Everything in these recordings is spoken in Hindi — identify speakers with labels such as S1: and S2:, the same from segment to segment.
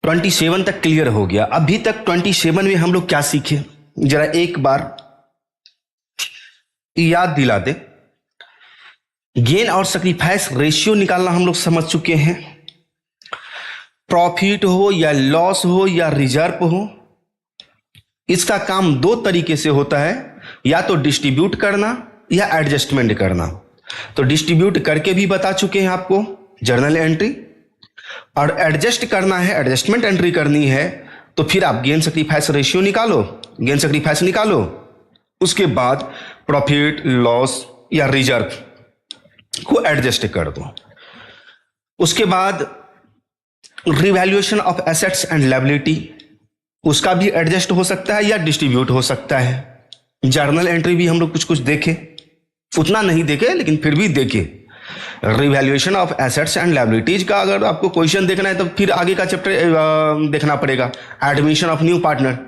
S1: 27 तक क्लियर हो गया। अभी तक 27 में हम लोग क्या सीखे, जरा एक बार याद दिला दे। गेन और सैक्रिफाइस रेशियो निकालना हम लोग समझ चुके हैं। प्रॉफिट हो या लॉस हो या रिजर्व हो, इसका काम दो तरीके से होता है, या तो डिस्ट्रीब्यूट करना या एडजस्टमेंट करना। तो डिस्ट्रीब्यूट करके भी बता चुके हैं आपको जर्नल एंट्री, और एडजस्ट करना है, एडजस्टमेंट एंट्री करनी है, तो फिर आप गेन सैक्रिफाइस रेशियो निकालो, गेन सैक्रिफाइस निकालो, उसके बाद प्रॉफिट लॉस या रिजर्व को एडजस्ट कर दो। उसके बाद revaluation of assets and liability, उसका भी एडजस्ट हो सकता है या डिस्ट्रीब्यूट हो सकता है। जर्नल एंट्री भी हम लोग कुछ कुछ देखे, उतना नहीं देखे लेकिन फिर भी देखे। Revaluation of assets and liabilities का अगर आपको क्वेश्चन देखना है तो फिर आगे का चैप्टर देखना पड़ेगा, एडमिशन ऑफ न्यू पार्टनर,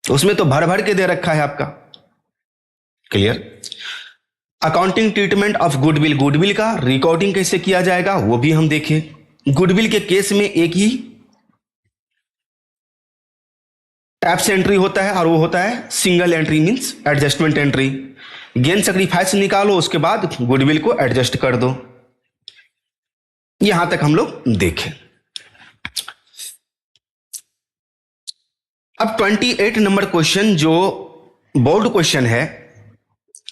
S1: उसमें तो भर भर के दे रखा है आपका। Clear. Accounting treatment of goodwill, goodwill का रिकॉर्डिंग कैसे किया जाएगा वो भी हम देखे। गुडविल के केस में एक ही टाइप से एंट्री होता है और वो होता है single entry, means adjustment entry. Gain sacrifice निकालो, उसके बाद गुडविल को एडजस्ट कर दो। यहां तक हम लोग देखें। अब 28 नंबर क्वेश्चन जो बोर्ड क्वेश्चन है,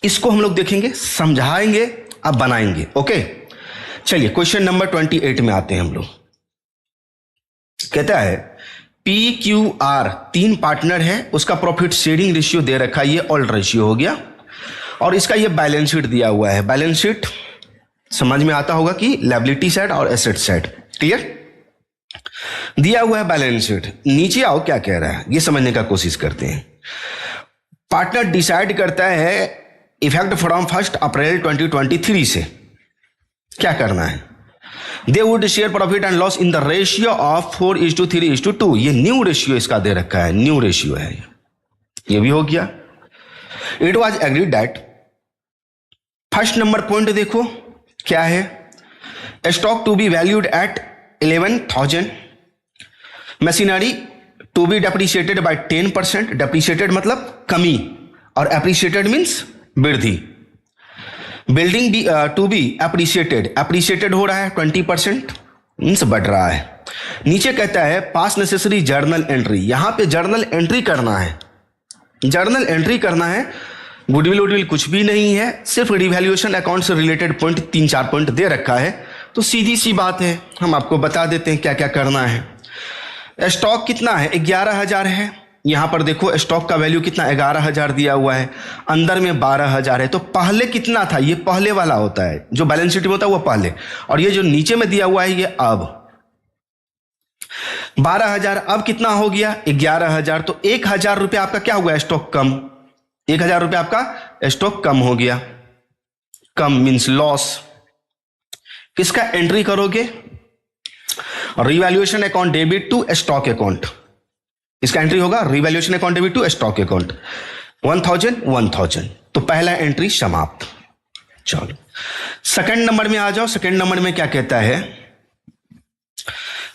S1: इसको हम लोग देखेंगे, समझाएंगे, अब बनाएंगे। ओके, चलिए क्वेश्चन नंबर 28 में आते हैं हम लोग। कहता है पी क्यू आर तीन पार्टनर है, उसका प्रॉफिट शेयरिंग रेशियो दे रखा है, ये ओल्ड रेशियो हो गया, और इसका ये बैलेंस शीट दिया हुआ है। बैलेंस शीट समझ में आता होगा कि लायबिलिटी साइड और एसेट साइड। क्लियर, दिया हुआ है बैलेंस शीट। नीचे आओ क्या कह रहा है ये समझने का कोशिश करते हैं। पार्टनर डिसाइड करता है इफेक्ट फ्रॉम 1 अप्रैल 2023 से क्या करना है। They would share profit and loss in the ratio of 4:3:2। ये न्यू रेशियो इसका दे रखा है, न्यू रेशियो है ये भी हो गया। It was agreed that, first number point देखो क्या है, stock to be valued at 11,000, machinery to be depreciated by 10%। Depreciated मतलब कमी, और एप्रिशिएटेड मीन्स वृद्धि। बिल्डिंग भी टू बी एप्रिशिएटेड, एप्रिशिएटेड हो रहा है 20%, मीन्स बढ़ रहा है। नीचे कहता है पास नेसेसरी जर्नल एंट्री, यहां पे जर्नल एंट्री करना है, जर्नल एंट्री करना है। गुडविल वुडविल कुछ भी नहीं है, सिर्फ रिवैल्यूएशन अकाउंट से रिलेटेड पॉइंट 3-4 पॉइंट दे रखा है, तो सीधी सी बात है, हम आपको बता देते हैं क्या क्या करना है। स्टॉक कितना है, 11,000 है। यहां पर देखो स्टॉक का वैल्यू कितना, 11,000 दिया हुआ है, अंदर में 12,000 है। तो पहले कितना था, ये पहले वाला होता है, जो बैलेंस शीट में होता है वो पहले, और ये जो नीचे में दिया हुआ है ये अब। 12,000 अब कितना हो गया, 11,000। तो 1,000 रुपये आपका क्या हुआ, स्टॉक कम, 1,000 रुपये आपका स्टॉक कम हो गया। कम मीन्स लॉस। किसका एंट्री करोगे, revaluation account debit to stock account, इसका एंट्री होगा revaluation account debit to stock account 1,000। तो पहला एंट्री समाप्त। चलो सेकंड नंबर में आ जाओ। सेकंड नंबर में क्या कहता है,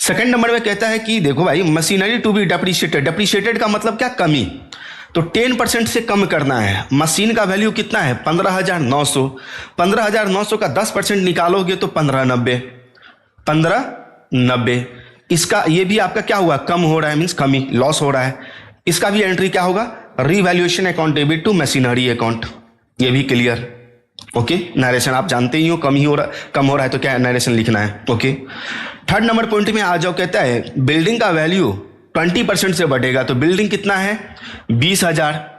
S1: सेकंड नंबर में कहता है कि देखो भाई machinery to be depreciated, depreciated का मतलब क्या, कमी। तो 10% से कम करना है। मशीन का वैल्यू कितना है, 15,900। 15,900 का 10% निकालोगे तो 1590। इसका ये भी आपका क्या हुआ, कम हो रहा है, मीन्स कमी, लॉस हो रहा है। इसका भी एंट्री क्या होगा, revaluation account debit to machinery account. ये भी क्लियर। ओके, नरेशन आप जानते ही हो, कम हो रहा है तो क्या नरेशन लिखना है। ओके, थर्ड नंबर पॉइंट में आ जाओ। कहता है बिल्डिंग का वैल्यू 20% से बढ़ेगा, तो बिल्डिंग कितना है, 20,000।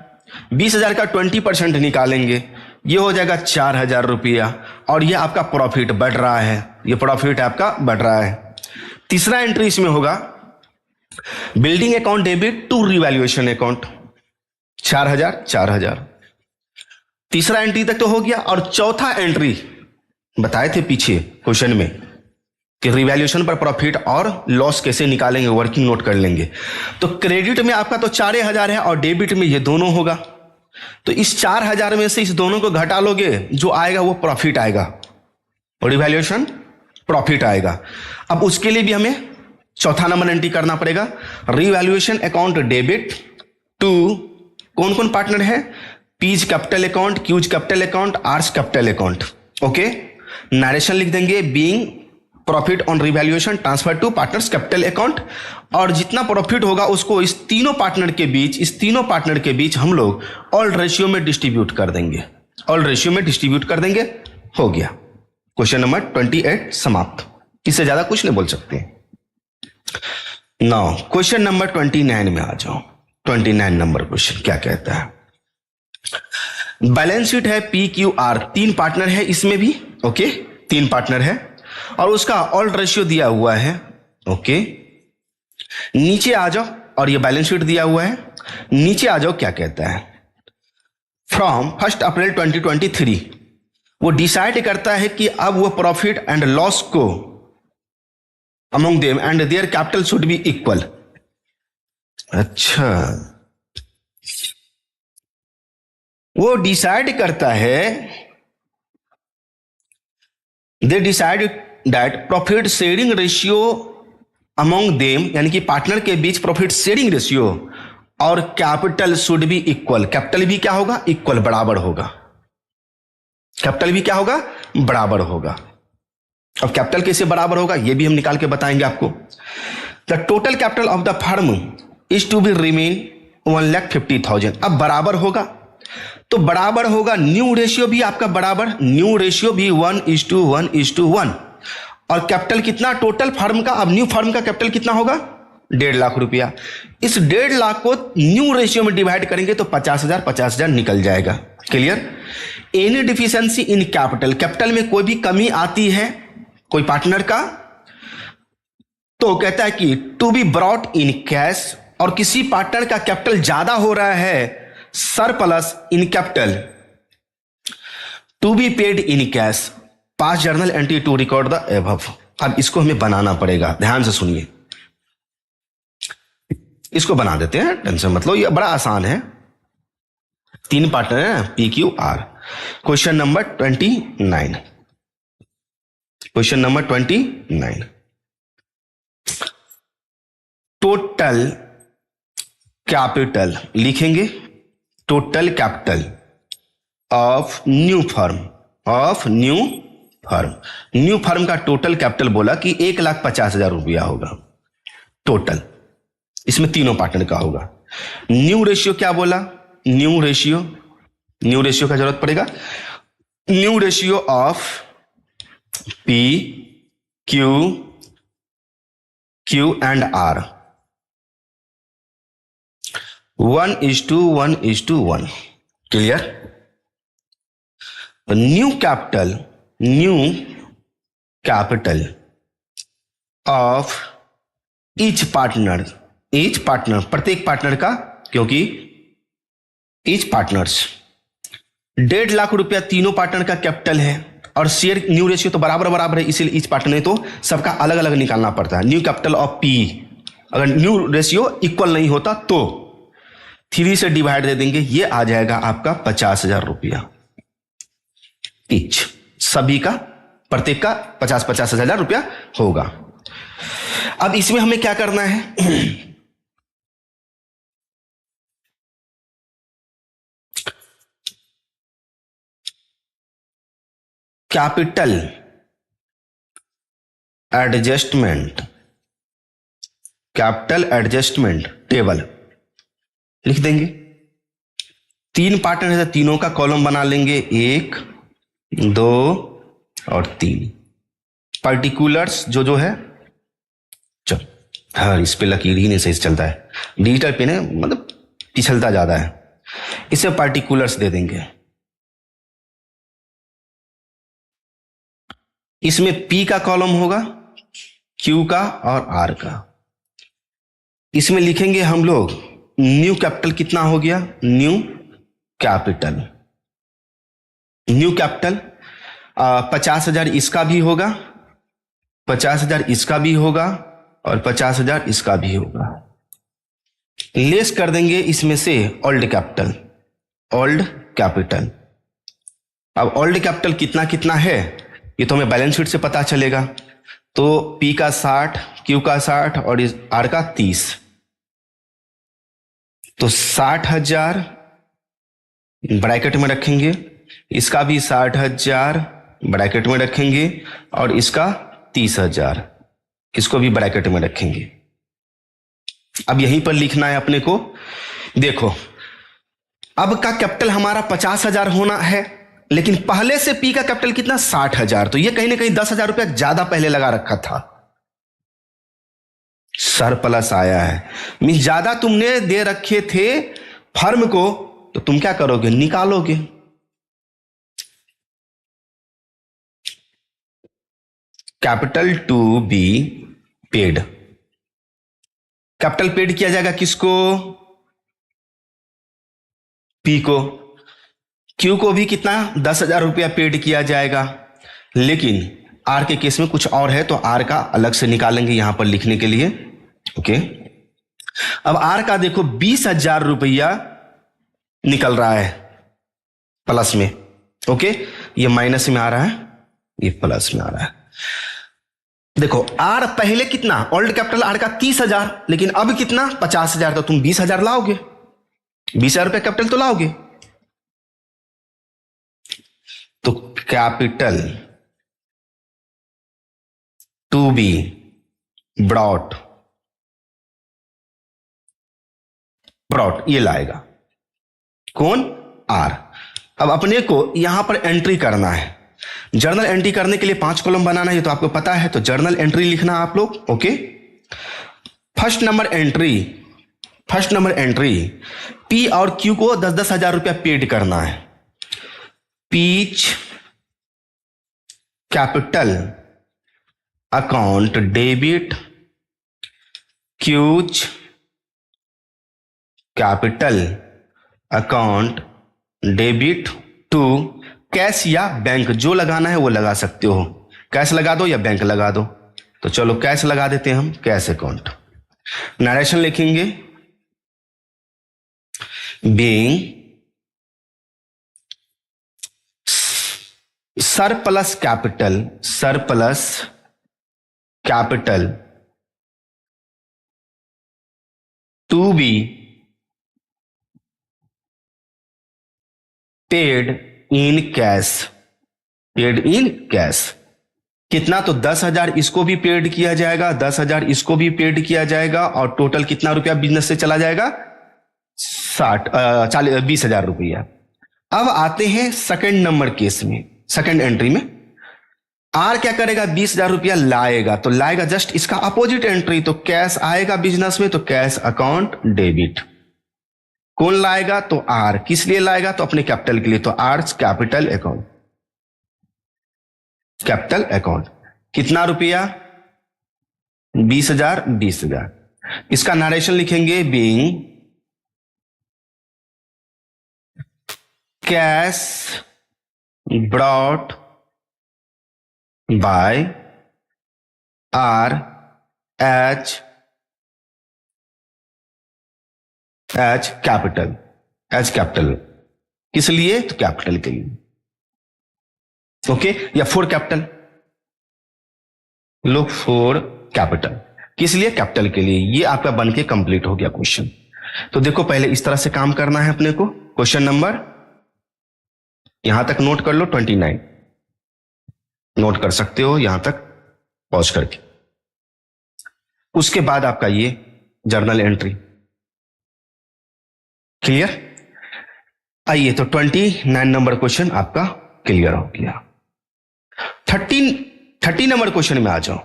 S1: 20,000 का 20% निकालेंगे, ये हो जाएगा 4,000 रुपया, और ये आपका प्रॉफिट बढ़ रहा है, ये प्रॉफिट आपका बढ़ रहा है। तीसरा एंट्री इसमें होगा building account debit to revaluation account, 4,000। तीसरा एंट्री तक तो हो गया। और चौथा एंट्री बताए थे पीछे क्वेश्चन में कि रिवैल्यूएशन पर प्रॉफिट और लॉस कैसे निकालेंगे, वर्किंग नोट कर लेंगे। तो क्रेडिट में आपका तो 4,000 है और डेबिट में ये दोनों होगा। तो इस 4,000 में से इस दोनों को घटा लोगे, जो आएगा वो प्रॉफिट आएगा, और रिवैल्यूएशन प्रॉफिट आएगा। अब उसके लिए भी हमें चौथा नंबर एंट्री करना पड़ेगा, रीवैल्यूएशन अकाउंट डेबिट टू कौन कौन पार्टनर है, P's capital account, Q's capital account, R's capital account. Okay, narration लिख देंगे, being profit on revaluation transfer to partners capital account, और जितना प्रॉफिट होगा उसको इस तीनों पार्टनर के बीच हम लोग ऑल रेशियो में डिस्ट्रीब्यूट कर देंगे, हो गया। क्वेश्चन नंबर 28 समाप्त। इससे ज्यादा कुछ नहीं बोल सकते। नाउ क्वेश्चन नंबर 29 में आ जाओ। 29 नंबर क्वेश्चन क्या कहता है, बैलेंस शीट है पी क्यू आर, 3 पार्टनर है इसमें भी। ओके, 3 पार्टनर है और उसका ऑल रेशियो दिया हुआ है। ओके, नीचे आ जाओ, और ये बैलेंस शीट दिया हुआ है, नीचे आ जाओ। क्या कहता है, फ्रॉम 1 अप्रैल 2023 वो डिसाइड करता है कि अब वो प्रॉफिट एंड लॉस को among them and their capital should be equal. अच्छा, वो डिसाइड करता है, they decide that profit sharing ratio among them, यानी कि पार्टनर के बीच प्रॉफिट शेयरिंग रेशियो और capital should be equal. Capital भी क्या होगा, इक्वल, बराबर होगा। कैपिटल भी क्या होगा, बराबर होगा। अब कैपिटल कैसे बराबर होगा ये भी हम निकाल के बताएंगे आपको। The total capital of the firm is to be remain 1,50,000। अब बराबर होगा तो बराबर होगा, न्यू रेशियो भी आपका बराबर, न्यू रेशियो भी 1:1:1, और कैपिटल कितना टोटल फर्म का, अब न्यू फर्म का कैपिटल कितना होगा, 1.5 लाख रुपया। इस 1.5 लाख को न्यू रेशियो में डिवाइड करेंगे तो 50,000 निकल जाएगा। Clear. Any deficiency in capital, capital में कोई भी कमी आती है कोई पार्टनर का, तो कहता है कि to be brought in cash, और किसी पार्टनर का कैपिटल ज्यादा हो रहा है, surplus in capital, to be paid in cash, pass journal entry to record the above. अब इसको हमें बनाना पड़ेगा, ध्यान से सुनिए, इसको बना देते हैं, टेंशन मतलब, ये बड़ा आसान है। 3 पार्टनर है P Q R. Question number 29, question number 29, total capital लिखेंगे, total capital of new firm, new firm का टोटल कैपिटल बोला कि 1,50,000 रुपया होगा टोटल, इसमें तीनों पार्टनर का होगा। न्यू रेशियो क्या बोला, न्यू रेशियो का जरूरत पड़ेगा, new ratio of P Q and R 1:1:1। Clear. New capital of each partner, प्रत्येक पार्टनर का, क्योंकि ईच पार्टनर्स 1.5 लाख रुपया तीनों पार्टनर का कैपिटल है, और शेयर न्यू रेशियो तो बराबर है, इसीलिए ईच पार्टनर तो सबका अलग अलग निकालना पड़ता है। न्यू कैपिटल ऑफ पी, अगर न्यू रेशियो इक्वल नहीं होता तो 3 से डिवाइड दे देंगे, ये आ जाएगा आपका 50,000 रुपया ईच, सभी का, प्रत्येक का 50,000 रुपया होगा। अब इसमें हमें क्या करना है, कैपिटल एडजस्टमेंट टेबल लिख देंगे। 3 पार्टनर है, तीनों का कॉलम बना लेंगे, 1, 2 और 3। पर्टिकुलर्स जो है, चल हाँ, इस पे लकीर ही नहीं सही से चलता है, डिजिटल पेन है, मतलब पिछलता ज्यादा है, इसे पर्टिकुलर्स दे देंगे। इसमें P का कॉलम होगा, Q का और R का। इसमें लिखेंगे हम लोग न्यू कैपिटल कितना हो गया, न्यू कैपिटल 50,000 इसका भी होगा, 50,000 इसका भी होगा, और 50,000 इसका भी होगा। लेस कर देंगे इसमें से ओल्ड कैपिटल। अब ओल्ड कैपिटल कितना कितना है ये तो हमें बैलेंस शीट से पता चलेगा। तो P का 60, Q का 60 और R का 30, तो 60,000 ब्रैकेट में रखेंगे, इसका भी 60,000 ब्रैकेट में रखेंगे और इसका 30,000, इसको भी ब्रैकेट में रखेंगे। अब यहीं पर लिखना है अपने को। देखो अब का कैपिटल हमारा 50,000 होना है, लेकिन पहले से P का कैपिटल कितना 60,000, तो ये कहीं ना कहीं 10,000 रुपया ज्यादा पहले लगा रखा था, सरप्लस आया है। मीन ज्यादा तुमने दे रखे थे फर्म को, तो तुम क्या करोगे, निकालोगे। Capital to be paid, capital paid किया जाएगा किसको, P को। Q को भी कितना 10,000 रुपया पेड किया जाएगा, लेकिन R के केस में कुछ और है, तो R का अलग से निकालेंगे यहां पर लिखने के लिए। ओके, अब R का देखो 20,000 रुपया निकल रहा है प्लस में। ओके, ये माइनस में आ रहा है, ये प्लस में आ रहा है। देखो R पहले कितना, ओल्ड कैपिटल R का 30,000, लेकिन अब कितना 50,000, तो तुम 20,000 लाओगे, 20,000 रुपया कैपिटल तो लाओगे। तो कैपिटल टू बी ब्रॉट ये लाएगा कौन, R। अब अपने को यहां पर एंट्री करना है, जर्नल एंट्री करने के लिए 5 कॉलम बनाना है, तो आपको पता है, तो जर्नल एंट्री लिखना आप लोग। Okay, first number entry P और Q को 10,000 रुपया पेड करना है। P's capital account debit, Q's capital account debit to cash या बैंक, जो लगाना है वो लगा सकते हो, कैश लगा दो या बैंक लगा दो। तो चलो कैश लगा देते हैं हम, कैश अकाउंट। नरेशन लिखेंगे, being surplus capital to be paid in cash, कितना, तो 10,000 इसको भी पेड किया जाएगा, 10,000 इसको भी पेड किया जाएगा, और टोटल कितना रुपया बिजनेस से चला जाएगा, 20,000 रुपया। अब आते हैं सेकंड नंबर केस में, सेकंड एंट्री में R क्या करेगा, 20,000 रुपया लाएगा, तो लाएगा जस्ट इसका अपोजिट एंट्री, तो कैश आएगा बिजनेस में, तो कैश अकाउंट डेबिट। कौन लाएगा, तो R। किस लिए लाएगा, तो अपने कैपिटल के लिए, तो R कैपिटल अकाउंट कितना रुपया, 20,000। इसका नरेशन लिखेंगे, being cash brought by R H capital, किस लिए, तो कैपिटल के लिए। ओके, या for capital low, for capital, किस लिए, कैपिटल के लिए। ये आपका बनके कंप्लीट हो गया क्वेश्चन। तो देखो पहले इस तरह से काम करना है अपने को। क्वेश्चन नंबर यहां तक नोट कर लो, 29 नोट कर सकते हो यहां तक पॉज करके। उसके बाद आपका ये जर्नल एंट्री क्लियर। आइए तो 29 नंबर क्वेश्चन आपका क्लियर हो गया। 30 नंबर क्वेश्चन में आ जाओ,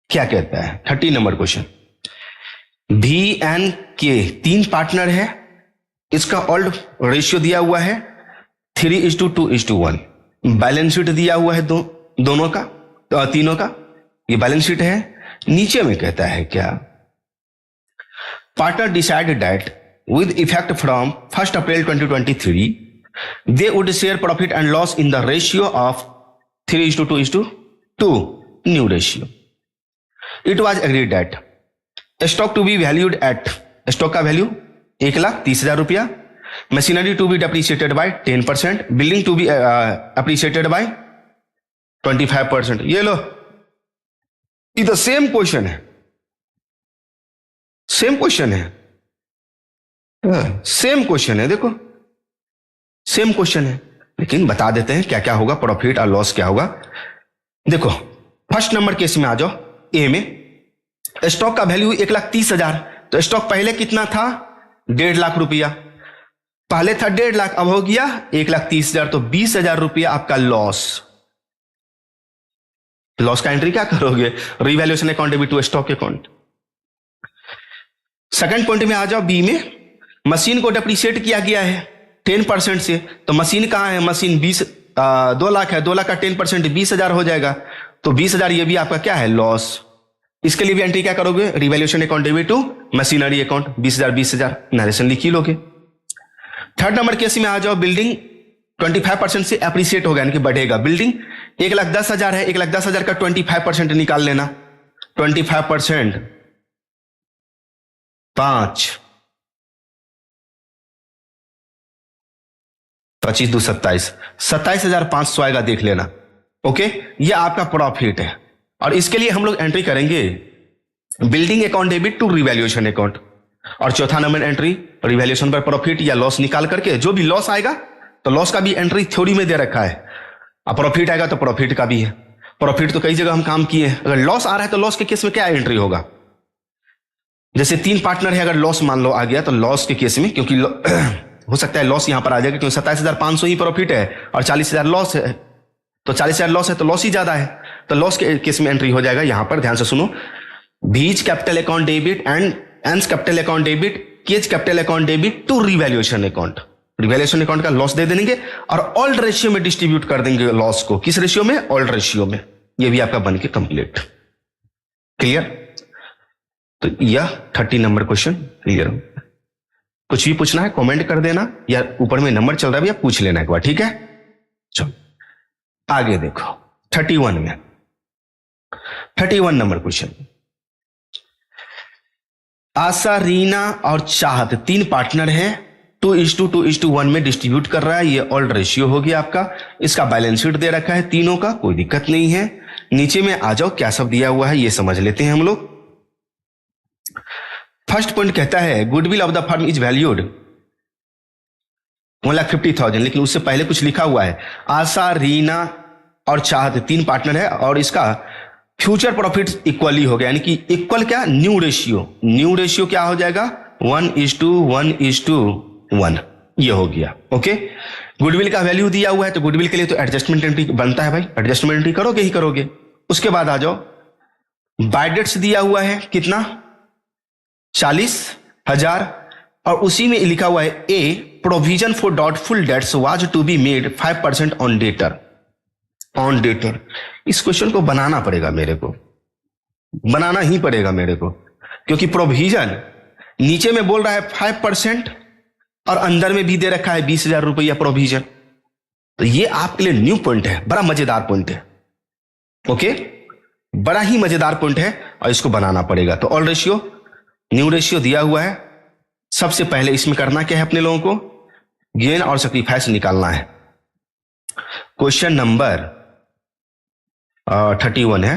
S1: क्या कहता है 30 नंबर क्वेश्चन। VNK 3 पार्टनर है, इसका ओल्ड रेशियो दिया हुआ है 3:2:1। बैलेंस शीट दिया हुआ है दोनों का, तीनों का, ये बैलेंस शीट है। नीचे में कहता है क्या, partner decided that with effect from 1st April 2023 they would share profit and loss in the ratio of 3:2:2, new ratio. It was agreed that stock to be valued at, stock का वैल्यू 1,30,000 रुपया, machinery to be depreciated by 10%, building to be appreciated by 25%। ये लो ये तो सेम क्वेश्चन है, सेम क्वेश्चन है, सेम क्वेश्चन है, देखो सेम क्वेश्चन है, लेकिन बता देते हैं क्या क्या होगा, प्रॉफिट और लॉस क्या होगा। देखो फर्स्ट नंबर केस में आ जाओ, ए में स्टॉक का वैल्यू 1,30,000, तो स्टॉक पहले कितना था 1.5 लाख रुपया, पहले था 1.5 लाख, अब हो गया 1,30,000, तो 20,000 रुपया आपका लॉस। लॉस का एंट्री क्या करोगे, revaluation account debit to stock account. Second point में आ जाओ, बी में मशीन को डेप्रिशिएट किया गया है 10% से, तो मशीन कहां है, मशीन 2 लाख है, 2 लाख का 10% 20,000 हो जाएगा, तो 20,000 ये भी आपका क्या है लॉस। इसके लिए भी एंट्री क्या करोगे, revaluation account debit to machinery account, 20,000 narration लिख ही लोगे। थर्ड नंबर केस में आ जाओ, बिल्डिंग 25% से एप्रिशिएट होगा, यानी कि बढ़ेगा। बिल्डिंग 1,10,000 है, 1,10,000 का 25% निकाल लेना, 25% 5, 25 2 27, 27,500 आएगा, देख लेना। ओके, ये आपका प्रॉफिट है, और इसके लिए हम लोग एंट्री करेंगे building account debit to revaluation account, और चौथा नंबर एंट्री रिवैल्यूएशन पर प्रॉफिट या लॉस निकाल करके, जो भी लॉस आएगा तो लॉस का भी एंट्री थ्योरी में दे रखा है, और प्रॉफिट आएगा तो प्रॉफिट का भी है। प्रॉफिट तो कई जगह हम काम किए हैं, अगर लॉस आ रहा है तो लॉस के केस में क्या एंट्री होगा, जैसे 3 पार्टनर है, अगर लॉस मान लो आ गया, तो लॉस के केस में, क्योंकि हो सकता है लॉस यहां पर आ जाएगा, क्योंकि 27,500 ही प्रॉफिट है और 40,000 लॉस है, तो 40,000 लॉस है तो लॉस ही ज्यादा है, तो लॉस के केस में एंट्री हो जाएगा। यहां पर ध्यान से सुनो, B's capital account debit and A's capital account debit, K's capital account debit to revaluation account. Revaluation account का लॉस दे देंगे और ओल्ड रेशियो में डिस्ट्रीब्यूट कर देंगे लॉस को, किस रेशियो में, ओल्ड रेशियो में। ये भी आपका बन के कंप्लीट, क्लियर। तो यह 30 नंबर क्वेश्चन क्लियर। कुछ भी पूछना है कमेंट कर देना, या ऊपर में नंबर चल रहा है भैया पूछ लेना एक बार, ठीक है। चलो आगे देखो 31 में, 31 नंबर क्वेश्चन, आशा, रीना और चाहत 3 पार्टनर हैं, 2:1 में डिस्ट्रीब्यूट कर रहा है, ये ओल्ड रेशियो हो गया आपका। इसका बैलेंस शीट दे रखा है तीनों का, कोई दिक्कत नहीं है। नीचे में आ जाओ, क्या सब दिया हुआ है ये समझ लेते हैं हम लोग। फर्स्ट पॉइंट कहता है goodwill of the firm is valued 1,50,000, लेकिन उससे पहले कुछ लिखा हुआ है, आशा, रीना और चाहत 3 पार्टनर है, और इसका फ्यूचर प्रॉफिट इक्वली हो गया, यानी कि इक्वल क्या, न्यू रेशियो। न्यू रेशियो क्या हो जाएगा 1:1:1, ये हो गया। ओके, गुडविल का वैल्यू दिया हुआ है, तो गुडविल के लिए तो एडजस्टमेंट एंट्री बनता है भाई, एडजस्टमेंट एंट्री करोगे ही करोगे। उसके बाद आ जाओ, बाय डेट्स दिया हुआ है कितना 40,000, और उसी में लिखा हुआ है a provision for doubtful debts was to be made 5% on debtor. On debtor, इस क्वेश्चन को बनाना पड़ेगा मेरे को, बनाना ही पड़ेगा मेरे को, क्योंकि प्रोविजन नीचे में बोल रहा है 5% और अंदर में भी दे रखा है 20,000 रुपया प्रोविजन। तो ये आपके लिए न्यू पॉइंट है, बड़ा मजेदार पॉइंट है। ओके, बड़ा ही मजेदार पॉइंट है, और इसको बनाना पड़ेगा। तो ऑल रेशियो, न्यू रेशियो दिया हुआ है। सबसे पहले इसमें करना क्या है, अपने लोगों को गेन और सैक्रिफाइस निकालना है। क्वेश्चन नंबर 31 है,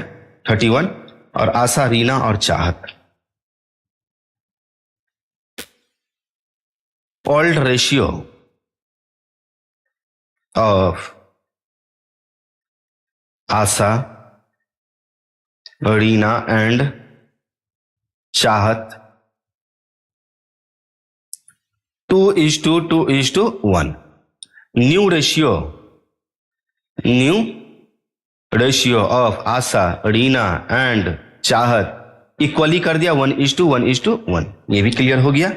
S1: 31, और आशा, रीना और चाहत। Old ratio of Asha, Reena and चाहत 2:1. New ratio of Asha, Reena and चाहत इक्वली कर दिया 1:1:1, ये भी क्लियर हो गया।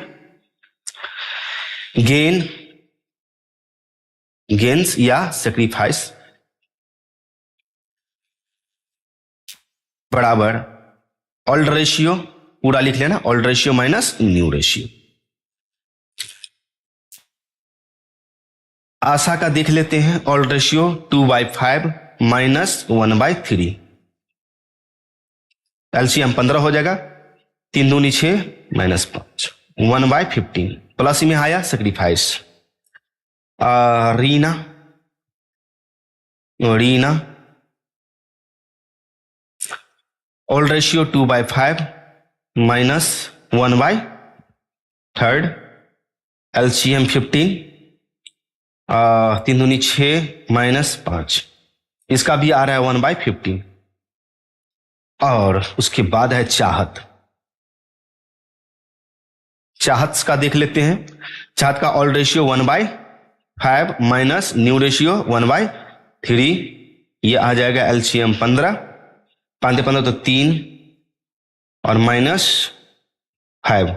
S1: गेन्स या सेक्रीफाइस बराबर ओल्ड रेशियो, पूरा लिख लेना, old ratio minus new ratio. Asha का देख लेते हैं, ओल्ड रेशियो 2/5 माइनस 1/3, एलसीएम 15 हो जाएगा, 3 दूनी 6 माइनस 5, 1/15, प्लस में आया sacrifice. Reena old ratio 2/5 minus 1/3, LCM 15, 3 दूनी 6 माइनस 5, इसका भी आ रहा है 1/15। और उसके बाद है चाहत। चाहत का देख लेते हैं। चाहत का old ratio 1/5 minus new ratio 1/3, ये आ जाएगा एलसीएम 15, 5 15 तो 3 और माइनस 5,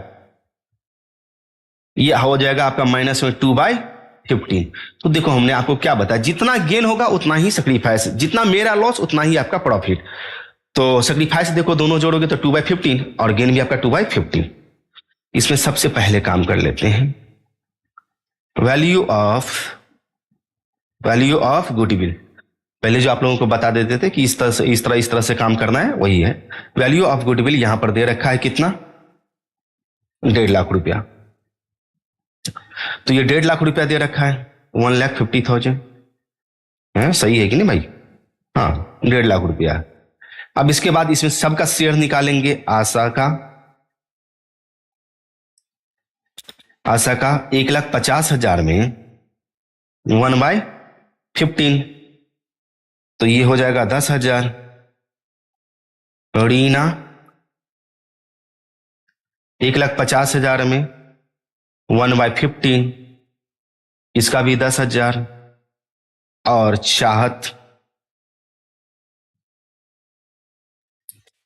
S1: ये हो जाएगा आपका माइनस में 2/15। तो देखो हमने आपको क्या बताया, जितना गेन होगा उतना ही सेक्रीफाइस, जितना मेरा लॉस उतना ही आपका प्रॉफिट। तो सेक्रीफाइस देखो दोनों जोड़ोगे तो 2/15 और गेन भी आपका 2/15। इसमें सबसे पहले काम कर लेते हैं वैल्यू ऑफ गुडविल। पहले जो आप लोगों को बता देते थे कि इस तरह से काम करना है, वही है। वैल्यू ऑफ गुडविल यहां पर दे रखा है कितना, 1.5 लाख रुपया। तो ये 1.5 लाख रुपया दे रखा है, 1,50,000 है, सही है कि नहीं भाई? हाँ, 1.5 लाख रुपया। अब इसके बाद इसमें सबका शेयर निकालेंगे। आशा का 1,50,000 में 1/15, तो ये हो जाएगा 10,000। रीना 1,50,000 में 1/15, इसका भी 10,000। और चाहत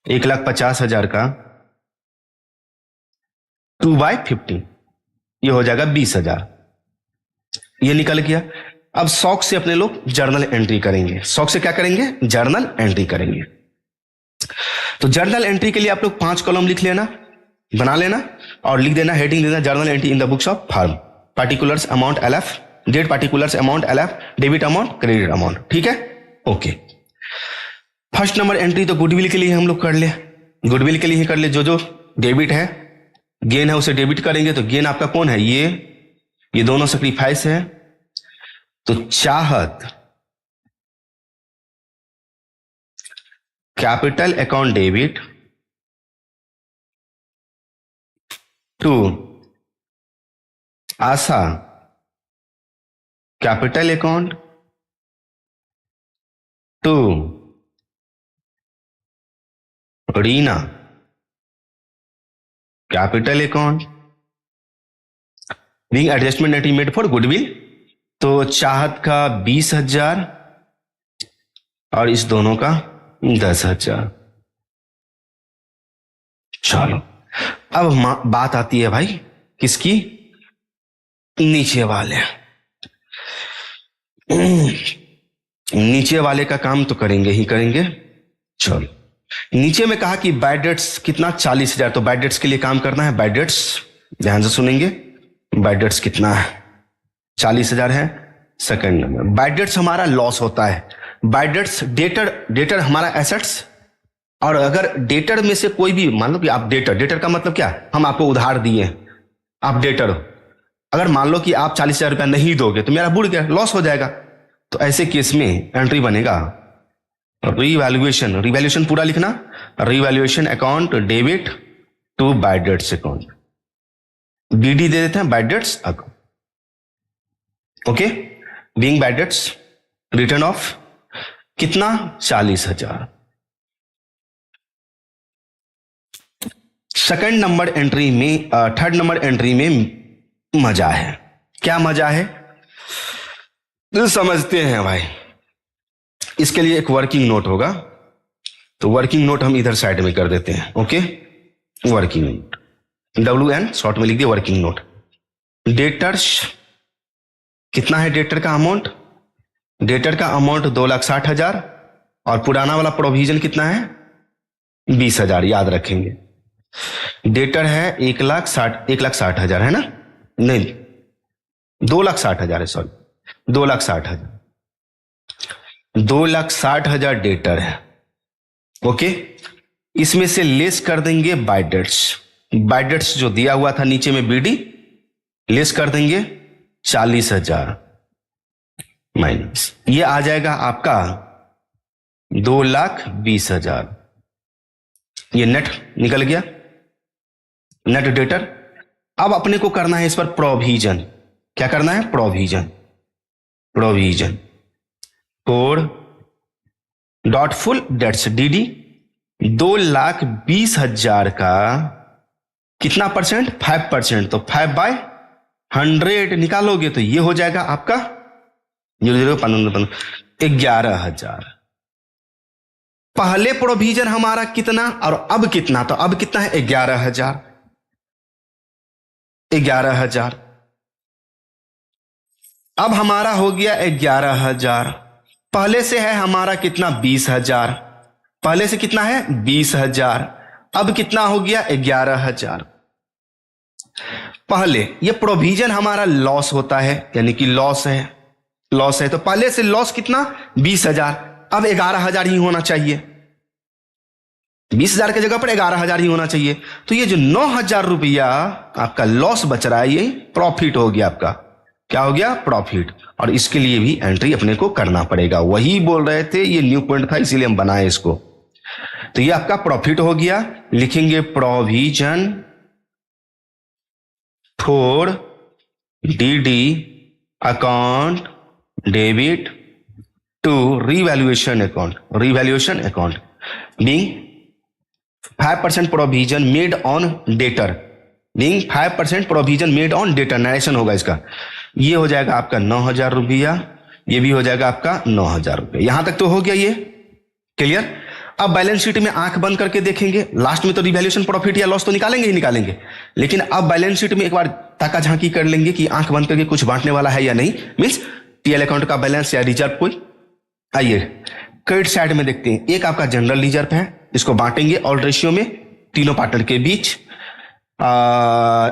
S1: 1,50,000 का 2/15, ये हो जाएगा 20,000। ये निकल गया। अब शौक से अपने लोग जर्नल एंट्री करेंगे। शौक से क्या करेंगे? जर्नल एंट्री करेंगे। तो जर्नल एंट्री के लिए आप लोग 5 कॉलम लिख लेना, बना लेना और लिख देना, हेडिंग देना journal entry in the books of firm, particulars amount LF, date particulars amount LF, debit amount, credit amount. ठीक है, ओके। फर्स्ट नंबर एंट्री तो गुडविल के लिए हम लोग कर ले, गुडविल के लिए ही कर ले। जो डेबिट है, गेन है, उसे डेबिट करेंगे। तो गेन आपका कौन है? ये दोनों सेक्रीफाइस है। तो Chahat capital account debit to Asha capital account to Reena capital account, being adjustment entry made for goodwill. तो चाहत का 20,000 और इस दोनों का 10,000। चलो अब बात आती है भाई किसकी? नीचे वाले। नीचे वाले का काम तो करेंगे ही करेंगे। चलो, नीचे में कहा कि बाय डेट्स कितना? 40,000। तो बाय डेट्स के लिए काम करना है। बाय डेट्स ध्यान से सुनेंगे, बाय डेट्स कितना है? 40,000 है। सेकंड नंबर, बाय डेट्स हमारा लॉस होता है। बाय डेट्स डेटर हमारा एसेट्स, और अगर डेटर में से कोई भी, मान लो कि आप डेटर का मतलब क्या? हम आपको उधार दिए, आप डेटर हो। अगर मान लो कि आप 40,000 रुपया नहीं दोगे तो मेरा बुड़ गया, लॉस हो जाएगा। तो ऐसे केस में एंट्री बनेगा रिवैल्यूएशन पूरा लिखना, revaluation account debit to bad debts account, BD दे देते हैं, bad debts account. Okay, being bad debts written off कितना? 40,000। सेकंड नंबर एंट्री में, थर्ड नंबर एंट्री में मजा है। क्या मजा है तो समझते हैं भाई। इसके लिए एक वर्किंग नोट होगा, तो वर्किंग नोट हम इधर साइड में कर देते हैं। Okay, working note, WN short में लिख दिए वर्किंग नोट। डेटर्स कितना है? डेटर का अमाउंट, डेटर का अमाउंट 2,60,000 और पुराना वाला प्रोविजन कितना है? 20,000। याद रखेंगे, डेटर है 1,60,000 है ना? नहीं, 2,60,000 है, सॉरी 2,60,000। 2,60,000 डेटर है। ओके, इसमें से लेस कर देंगे बाय डेट्स। बाय डेट्स जो दिया हुआ था नीचे में BD, लेस कर देंगे 40,000 माइनस, ये आ जाएगा आपका 2,20,000। ये नेट निकल गया, नेट डेटर। अब अपने को करना है इस पर प्रोविजन। क्या करना है? Provision. Provision for doubtful debts DD 2,20,000 का कितना परसेंट? 5%। तो 5/100 निकालोगे तो ये हो जाएगा आपका 11,000। पहले प्रोविजन हमारा कितना और अब कितना? तो अब कितना है? 11,000। 11,000 अब हमारा हो गया 11,000। पहले से है हमारा कितना? 20,000। पहले से कितना है? 20,000। अब कितना हो गया? 11,000। पहले ये प्रोविजन हमारा लॉस होता है, यानी कि लॉस है, लॉस है। तो पहले से लॉस कितना? 20,000। अब 11,000 ही होना चाहिए। 20,000 की जगह पर 11,000 ही होना चाहिए। तो ये जो 9,000 रुपया आपका लॉस बच रहा है, ये प्रॉफिट हो गया आपका। क्या हो गया? प्रॉफिट। और इसके लिए भी एंट्री अपने को करना पड़ेगा। वही बोल रहे थे, ये न्यू पॉइंट था इसीलिए हम बनाए इसको। तो ये आपका प्रॉफिट हो गया। लिखेंगे provision for DD account debit to revaluation account. Revaluation account being 5% provision made on debtor. Being 5% provision made on debtor. Narration होगा इसका। ये हो जाएगा आपका 9,000 रुपया, ये भी हो जाएगा आपका 9,000 रुपया। यहां तक तो हो गया ये क्लियर। अब बैलेंस शीट में आंख बंद करके देखेंगे। लास्ट में तो रिवैल्यूएशन प्रॉफिट या लॉस तो निकालेंगे ही निकालेंगे, लेकिन अब बैलेंस शीट में एक बार ताका झांकी कर लेंगे कि आंख बंद करके कुछ बांटने वाला है या नहीं, मीन्स टीएल अकाउंट का बैलेंस या रिजर्व कोई। आइए क्रेडिट साइड में देखते हैं। एक आपका जनरल रिजर्व है, इसको बांटेंगे ऑल रेशियो में तीनों पार्टनर के बीच।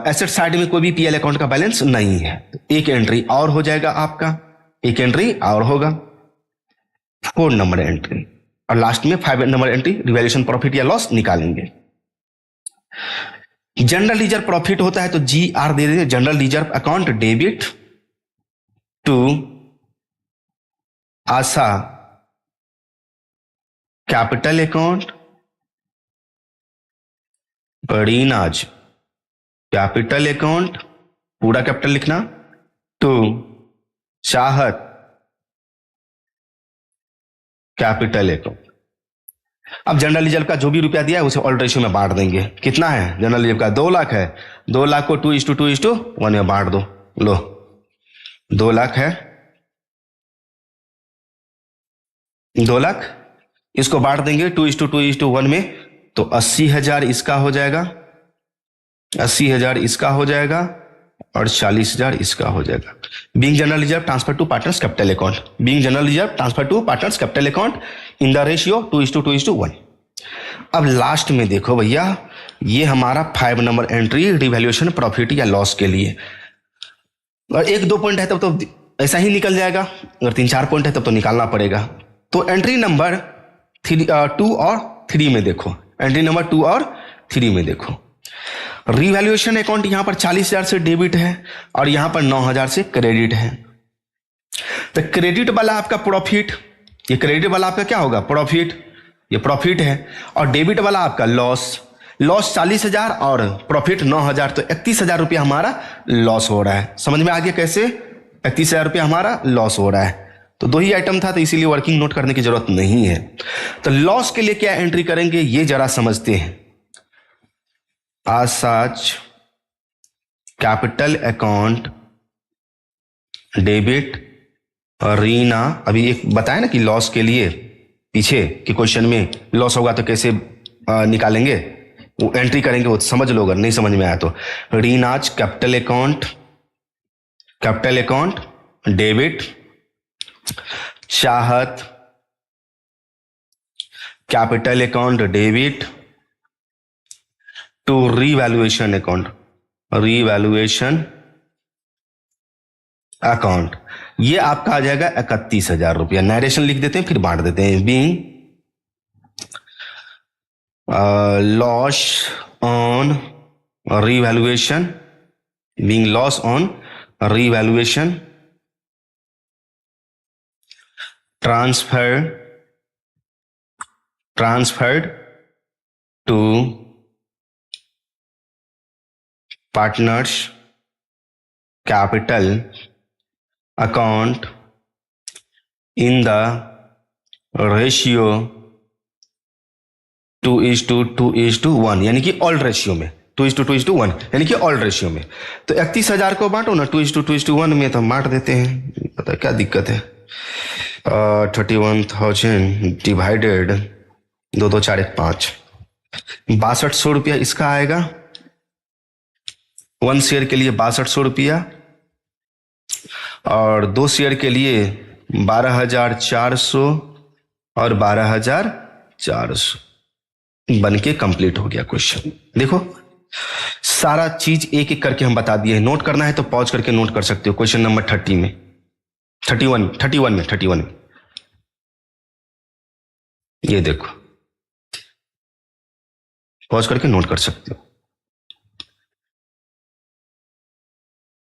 S1: एसेट साइड में कोई भी पीएल अकाउंट का बैलेंस नहीं है। एक एंट्री और हो जाएगा आपका, एक एंट्री और होगा 4 नंबर एंट्री, और लास्ट में 5 नंबर एंट्री रिवैल्यूएशन प्रॉफिट या लॉस निकालेंगे। जनरल रिजर्व प्रॉफिट होता है तो जी आर दे देंगे। General reserve account debit to Asha capital account, Reena's capital account, पूरा कैपिटल लिखना, टू चाहत कैपिटल अकाउंट। अब जनरल रिजर्व का जो भी रुपया दिया है उसे ऑल रेशियो में बांट देंगे। कितना है? जनरल रिजर्व का 2 लाख है, 2 लाख को 2:2:1 में बांट दो। लो 2 लाख है, 2 लाख इसको बांट देंगे 2:2:1 में, तो 80,000 इसका हो जाएगा, 80,000 इसका हो जाएगा और 40,000 इसका हो जाएगा। Being general reserve transfer to partners capital account. Being general reserve transfer to partners capital account in the ratio 2:2:1। अब लास्ट में देखो भैया, ये हमारा 5 नंबर एंट्री रिवैल्यूएशन प्रॉफिट या लॉस के लिए। और 1-2 पॉइंट है तब तो ऐसा ही निकल जाएगा, अगर 3-4 पॉइंट है तब तो निकालना पड़ेगा। तो एंट्री नंबर 2 और 3 में देखो, एंट्री नंबर 2 और 3 में देखो। रिवैल्यूएशन अकाउंट यहां पर 40,000 से डेबिट है और यहां पर 9,000 से क्रेडिट है। तो क्रेडिट वाला आपका प्रॉफिट, ये क्रेडिट वाला आपका क्या होगा? प्रॉफिट, ये प्रॉफिट है। और डेबिट वाला आपका लॉस। लॉस 40,000 और प्रॉफिट 9,000, तो 31,000 रुपया हमारा लॉस हो रहा है। समझ में आ गया कैसे? 31,000 रुपया हमारा लॉस हो रहा है। तो 2 ही आइटम था, तो इसीलिए वर्किंग नोट करने की जरूरत नहीं है। तो लॉस के लिए क्या एंट्री करेंगे ये जरा समझते हैं। आसाज कैपिटल अकाउंट डेबिट और रीना, अभी एक बताया ना कि लॉस के लिए पीछे कि क्वेश्चन में लॉस होगा तो कैसे निकालेंगे, वो एंट्री करेंगे, वो समझ लो अगर नहीं समझ में आया तो। Reena's capital account debit, Chahat capital account debit to revaluation account, revaluation account. ये आपका आ जाएगा 31,000 रुपया। नरेशन लिख देते हैं फिर बांट देते हैं। Being loss on revaluation, being loss on revaluation transferred to partners capital account in the ratio 2:2:1, यानी कि ऑल्ड रेशियो में 2:2:1, यानी कि ऑल्ड रेशियो में। तो 31,000 को बांटो ना 2:2:1 में, तो हम बांट देते हैं, पता है क्या दिक्कत है। 31,000 डिवाइडेड 2 2 4 1 5, 6200 रुपया इसका आएगा। 1 शेयर के लिए 6200 रुपया, और 2 शेयर के लिए 12,400 और 12,400 बन के कंप्लीट हो गया क्वेश्चन। देखो सारा चीज एक एक करके हम बता दिए। नोट करना है तो पॉज करके नोट कर सकते हो। क्वेश्चन नंबर 31 में ये देखो, पॉज करके नोट कर सकते हो।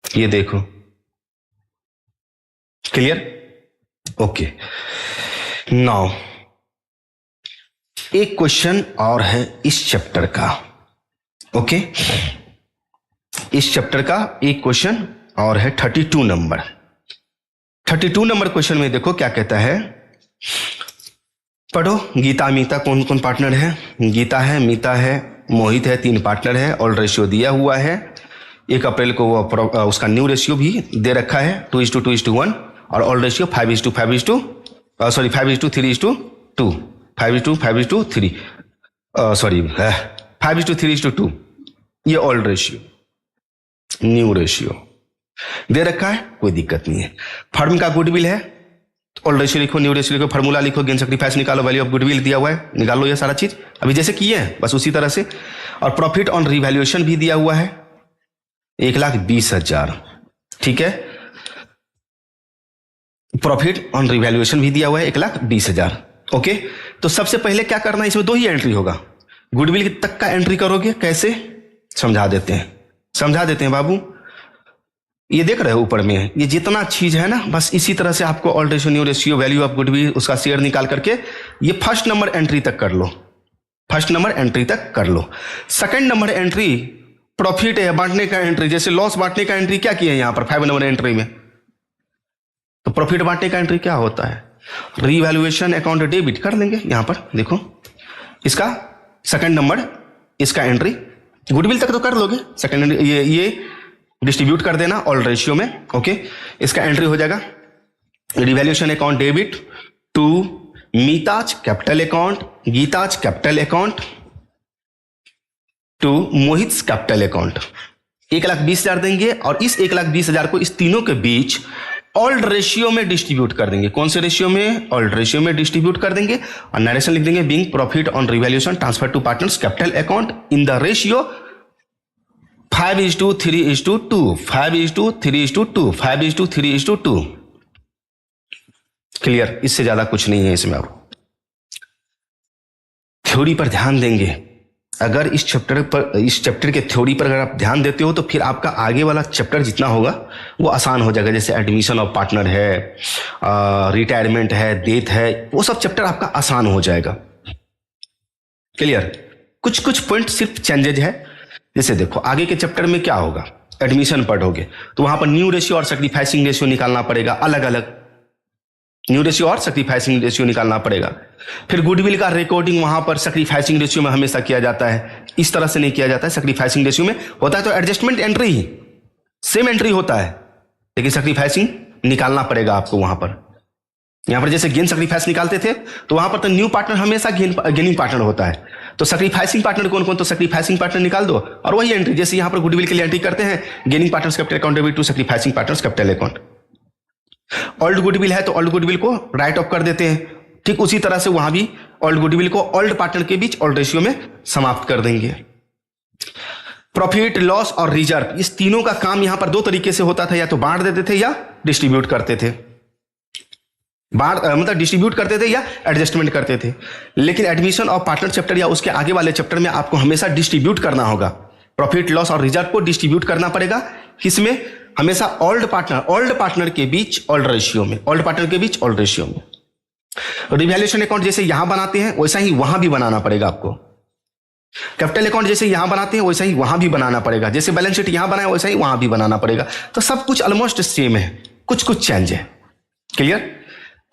S1: ये देखो, क्लियर? ओके, नाउ एक क्वेश्चन और है इस चैप्टर का। ओके, इस चैप्टर का एक क्वेश्चन और है 32 नंबर। 32 नंबर क्वेश्चन में देखो क्या कहता है, पढ़ो। गीता मीता कौन कौन पार्टनर है? गीता है, मीता है, मोहित है, 3 पार्टनर है। ऑल्ड रेशियो दिया हुआ है। 1 अप्रैल को वो उसका न्यू रेशियो भी दे रखा है 2:2:1, और ऑल्ड रेशियो 5:3:2, 5:3:2, ये ओल्ड रेशियो, न्यू रेशियो दे रखा है, कोई दिक्कत नहीं है। फर्म का गुडविल है, ओल्ड रेशियो लिखो, न्यू रेशियो लिखो, फार्मूला लिखो, गेन सैक्रिफाइस निकालो, वैल्यू ऑफ गुडविल दिया हुआ है, निकालो ये सारा चीज अभी जैसे किए हैं बस उसी तरह से। और प्रॉफिट ऑन रिवैल्यूएशन भी दिया हुआ है 1,20,000, ठीक है। प्रॉफिट ऑन रिवैल्यूएशन भी दिया हुआ है 1,20,000। ओके, तो सबसे पहले क्या करना है, इसमें 2 ही एंट्री होगा। गुडविल तक का एंट्री करोगे कैसे, समझा देते हैं बाबू। ये देख रहे हो ऊपर में, ये जितना चीज है ना, बस इसी तरह से आपको old ratio, new ratio, value of goodwill, उसका शेयर निकाल करके ये फर्स्ट नंबर एंट्री तक कर लो। सेकंड नंबर एंट्री प्रॉफिट है, बांटने का एंट्री, जैसे लॉस बांटने का एंट्री क्या किया है यहां पर 5 नंबर एंट्री में, तो प्रॉफिट बांटने का एंट्री क्या होता है, रीवैल्यूएशन अकाउंट डेबिट कर लेंगे। यहां पर देखो इसका सेकंड नंबर, इसका एंट्री गुडविल तक तो कर लोगे, सेकंड ये डिस्ट्रीब्यूट कर देना ऑल्ड रेशियो में। ओके, इसका एंट्री हो जाएगा revaluation account debit to Meeta's capital account, Geeta's capital account to Mohit capital account. 1,20,000 देंगे, और इस 1,20,000 को इस तीनों के बीच ऑल्ड रेशियो में डिस्ट्रीब्यूट कर देंगे। कौन से रेशियो में? ऑल्ड रेशियो में डिस्ट्रीब्यूट कर देंगे, और नरेशन लिख देंगे being profit on revaluation transfer to partners capital account in the ratio 5:3:2, 5:3:2, 5:3:2। Clear? इससे ज्यादा कुछ नहीं है इसमें। आप थ्योरी पर ध्यान देंगे, अगर इस चैप्टर के थ्योरी पर अगर आप ध्यान देते हो तो फिर आपका आगे वाला चैप्टर जितना होगा वो आसान हो जाएगा। जैसे एडमिशन ऑफ पार्टनर है, रिटायरमेंट है, डेथ है, वो सब चैप्टर आपका आसान हो जाएगा। क्लियर? कुछ पॉइंट सिर्फ चेंजेज है। जैसे देखो आगे के चैप्टर में क्या होगा, एडमिशन पढ़ोगे तो वहां पर न्यू रेशियो और सैक्रिफाइसिंग रेशियो निकालना पड़ेगा, अलग अलग न्यू रेशियो और सैक्रिफाइसिंग रेशियो निकालना पड़ेगा। फिर गुडविल का रिकॉर्डिंग वहां पर सैक्रिफाइसिंग रेशियो में हमेशा किया जाता है, इस तरह से नहीं किया जाता है। सैक्रिफाइसिंग रेशियो में होता है तो एडजस्टमेंट एंट्री ही सेम एंट्री होता है, लेकिन सैक्रिफाइसिंग निकालना पड़ेगा आपको वहां पर। यहां पर जैसे गेन सैक्रिफाइस निकालते थे तो वहां पर तो न्यू पार्टनर हमेशा गेनिंग पार्टनर होता है, तो सैक्रिफाइसिंग पार्टनर कौन कौन, तो सैक्रिफाइसिंग पार्टनर निकाल दो, और वही एंट्री जैसे यहां पर गुडविल के लिए एंट्री करते हैं, gaining partners capital account debit to sacrificing partners capital account. Old goodwill है तो ओल्ड गुडविल को राइट ऑफ कर देते हैं, ठीक उसी तरह से वहां भी ओल्ड गुडविल को ओल्ड पार्टनर के बीच ओल्ड रेशियो में समाप्त कर देंगे। प्रॉफिट, लॉस और रिजर्व, इस तीनों का काम यहां पर 2 तरीके से होता था, या तो बांट देते थे या डिस्ट्रीब्यूट करते थे। मतलब डिस्ट्रीब्यूट करते थे या एडजस्टमेंट करते थे। लेकिन एडमिशन ऑफ पार्टनर चैप्टर या उसके आगे वाले चैप्टर में आपको हमेशा डिस्ट्रीब्यूट करना होगा। प्रॉफिट, लॉस और रिजर्व को डिस्ट्रीब्यूट करना पड़ेगा, किसमें? हमेशा ओल्ड पार्टनर के बीच ओल्ड रेशियो में, ओल्ड पार्टनर के बीच ओल्ड रेशियो में। रिवैल्यूएशन अकाउंट जैसे यहां बनाते हैं वैसा ही वहां भी बनाना पड़ेगा आपको। कैपिटल अकाउंट जैसे यहां बनाते हैं वैसा ही वहां भी बनाना पड़ेगा, जैसे बैलेंस शीट यहां बनाए वैसा ही वहां भी बनाना पड़ेगा। तो सब कुछ ऑलमोस्ट सेम है, कुछ कुछ चेंज है। क्लियर?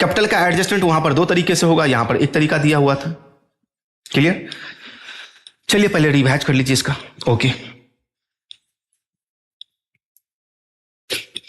S1: कैपिटल का एडजस्टमेंट वहां पर 2 तरीके से होगा, यहां पर 1 तरीका दिया हुआ था। क्लियर? चलिए पहले रिवाइज कर लीजिए इसका। ओके